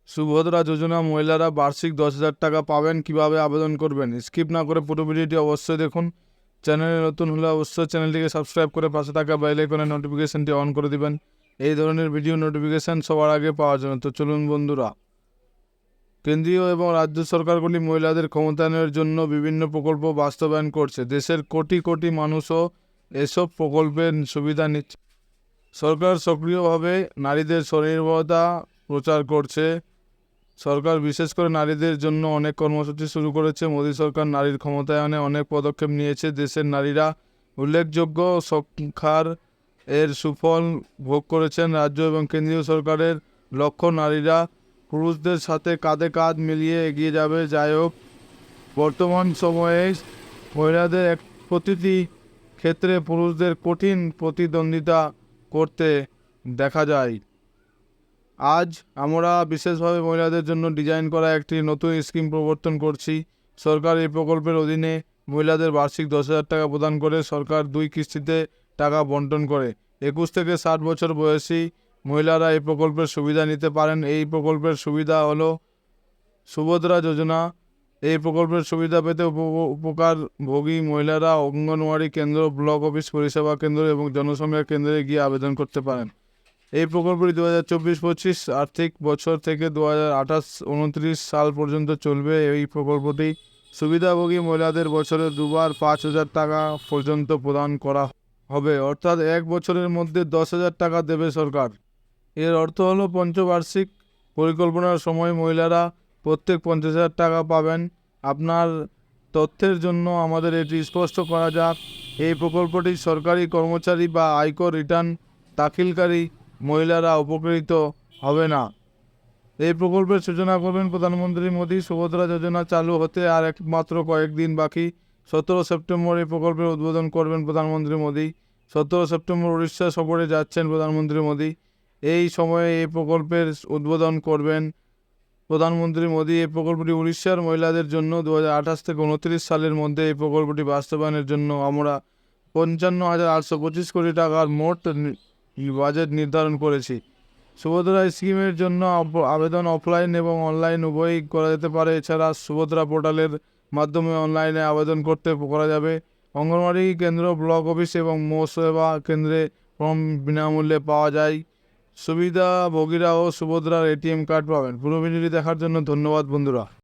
সুভদ্রা যোজনা মহিলারা বার্ষিক 10,000 টাকা পাবেন। কিভাবে আবেদন করবেন? স্কিপ না করে পুরো ভিডিওটি অবশ্যই দেখুন। চ্যানেলে নতুন হলে অবশ্যই চ্যানেলটিকে সাবস্ক্রাইব করে পাশে থাকা বেল আইকনের নোটিফিকেশনটি অন করে দিবেন এই ধরনের ভিডিও নোটিফিকেশন সবার আগে পাওয়ার জন্য। তো চলুন বন্ধুরা, কেন্দ্রীয় এবং রাজ্য সরকারগুলি মহিলাদের ক্ষমতায়নের জন্য বিভিন্ন প্রকল্প বাস্তবায়ন করছে। দেশের কোটি কোটি মানুষও এসব প্রকল্পের সুবিধা নিচ্ছে। সরকার সক্রিয়ভাবে নারীদের স্বনির্ভরতা প্রচার করছে। সরকার বিশেষ করে নারীদের জন্য অনেক কর্মসূচি শুরু করেছে। মোদী সরকার নারীর ক্ষমতায়নে অনেক পদক্ষেপ নিয়েছে। দেশের নারীরা উল্লেখযোগ্য সংখ্যার এর সুফল ভোগ করেছেন। রাজ্য এবং কেন্দ্রীয় সরকারের লক্ষ্য নারীরা পুরুষদের সাথে কাঁধে কাঁধ মিলিয়ে এগিয়ে যাবে। যাই হোক, বর্তমান সময়ে মহিলাদের প্রতিটি ক্ষেত্রে পুরুষদের কঠিন প্রতিদ্বন্দ্বিতা করতে দেখা যায়। আজ আমরা বিশেষভাবে মহিলাদের জন্য ডিজাইন করা একটি নতুন স্কিম প্রবর্তন করছি। সরকার এই প্রকল্পের অধীনে মহিলাদের বার্ষিক 10,000 টাকা প্রদান করে। সরকার 2 কিস্তিতে টাকা বন্টন করে। 21 থেকে 60 বছর বয়সী মহিলারা এই প্রকল্পের সুবিধা নিতে পারেন। এই প্রকল্পের সুবিধা হলো সুভদ্রা যোজনা। এই প্রকল্পের সুবিধা পেতে উপকারভোগী মহিলারা অঙ্গনওয়াড়ি কেন্দ্র, ব্লক অফিস, পরিষেবা কেন্দ্র এবং জনসংখ্যা কেন্দ্রে গিয়ে আবেদন করতে পারেন। এই প্রকল্পটি 2024-25 আর্থিক বছর থেকে 2028-29 সাল পর্যন্ত চলবে। এই প্রকল্পটি সুবিধাভোগী মহিলাদের বছরে দুবার 5,000 টাকা পর্যন্ত প্রদান করা হবে, অর্থাৎ 1 বছরের মধ্যে 10,000 টাকা দেবে সরকার। এর অর্থ হলো পঞ্চবার্ষিক পরিকল্পনার সময় মহিলারা প্রত্যেক 50,000 টাকা পাবেন। আপনার তথ্যের জন্য আমাদের এটি স্পষ্ট করা যাক, এই প্রকল্পটি সরকারি কর্মচারী বা আয়কর রিটার্ন দাখিলকারী মহিলারা উপকৃত হবে না। এই প্রকল্পের সূচনা করবেন প্রধানমন্ত্রী মোদী। সুভদ্রা যোজনা চালু হতে আর একমাত্র কয়েকদিন বাকি। 17 সেপ্টেম্বর এই প্রকল্পের উদ্বোধন করবেন প্রধানমন্ত্রী মোদী। 17 সেপ্টেম্বর উড়িষ্যা সফরে যাচ্ছেন প্রধানমন্ত্রী মোদী। এই সময়ে এই প্রকল্পের উদ্বোধন করবেন প্রধানমন্ত্রী মোদী। এই প্রকল্পটি উড়িষ্যার মহিলাদের জন্য 2028 থেকে 29 সালের মধ্যে এই প্রকল্পটি বাস্তবায়নের জন্য আমরা 55,825 কোটি টাকার মোট বাজেট নির্ধারণ করেছি। সুভদ্রা স্কিমের জন্য আবেদন অফলাইন এবং অনলাইন উভয়ই করা যেতে পারে। এছাড়া সুভদ্রা পোর্টালের মাধ্যমে অনলাইনে আবেদন করা যাবে। অঙ্গনওয়াড়ি কেন্দ্র, ব্লক অফিস এবং সেবা কেন্দ্রে ফর্ম বিনামূল্যে পাওয়া যায়। সুবিধাভোগীরাও সুভদ্রার ATM কার্ড পাবেন। পুরো ভিডিওটি দেখার জন্য ধন্যবাদ বন্ধুরা।